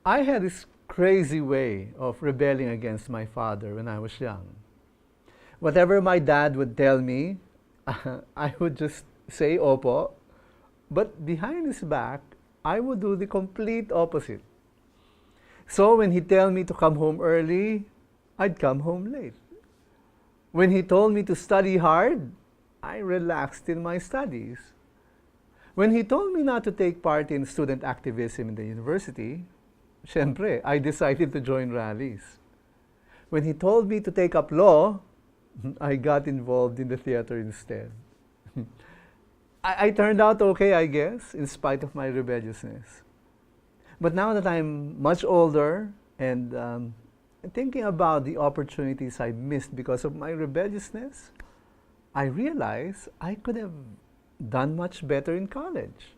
I had this crazy way of rebelling against my father when I was young. Whatever my dad would tell me, I would just say opo, but behind his back, I would do the complete opposite. So when he tell me to come home early, I'd come home late. When he told me to study hard, I relaxed in my studies. When he told me not to take part in student activism in the university, syempre, I decided to join rallies. When he told me to take up law, I got involved in the theater instead. I turned out okay, I guess, in spite of my rebelliousness. But now that I'm much older and thinking about the opportunities I missed because of my rebelliousness, I realize I could have done much better in college.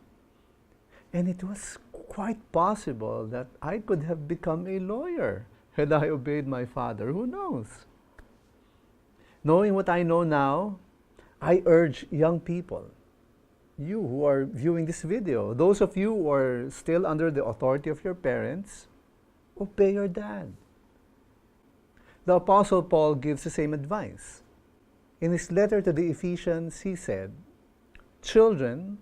And it was quite possible that I could have become a lawyer had I obeyed my father. Who knows? Knowing what I know now, I urge young people, you who are viewing this video, those of you who are still under the authority of your parents, obey your dad. The Apostle Paul gives the same advice. In his letter to the Ephesians, he said, "Children,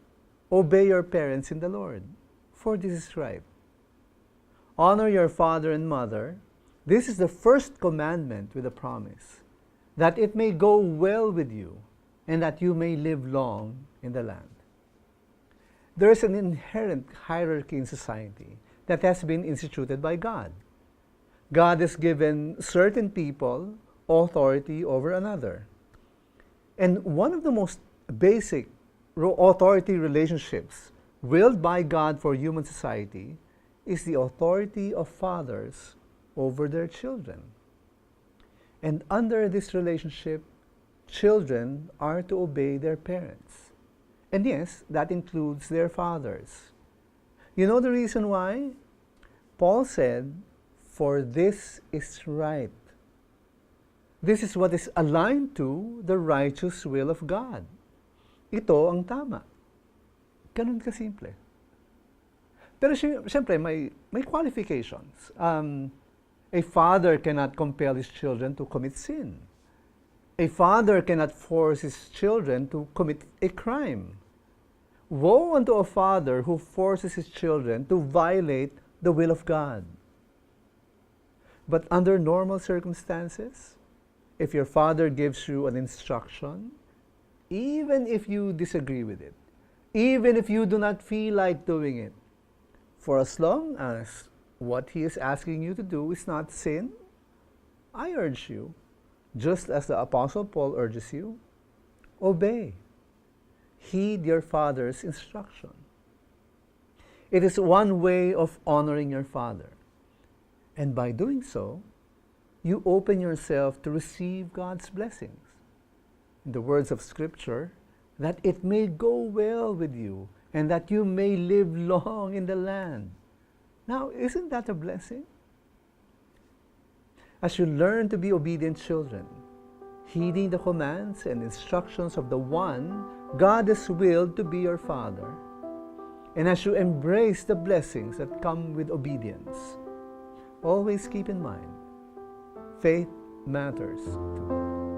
obey your parents in the Lord, for this is right. Honor your father and mother. This is the first commandment with a promise, that it may go well with you, and that you may live long in the land." There is an inherent hierarchy in society that has been instituted by God. God has given certain people authority over another. And one of the most basic authority relationships willed by God for human society is the authority of fathers over their children. And under this relationship, children are to obey their parents. And yes, that includes their fathers. You know the reason why? Paul said, "For this is right." This is what is aligned to the righteous will of God. Ito ang tama. Ganun kasimple. Pero siyempre, may qualifications. A father cannot compel his children to commit sin. A father cannot force his children to commit a crime. Woe unto a father who forces his children to violate the will of God. But under normal circumstances, if your father gives you an instruction, even if you disagree with it, even if you do not feel like doing it, for as long as what he is asking you to do is not sin, I urge you, just as the Apostle Paul urges you, obey. Heed your father's instruction. It is one way of honoring your father. And by doing so, you open yourself to receive God's blessings. In the words of Scripture, that it may go well with you and that you may live long in the land. Now, isn't that a blessing? As you learn to be obedient children, heeding the commands and instructions of the one God has willed to be your Father, and as you embrace the blessings that come with obedience, always keep in mind, faith matters too.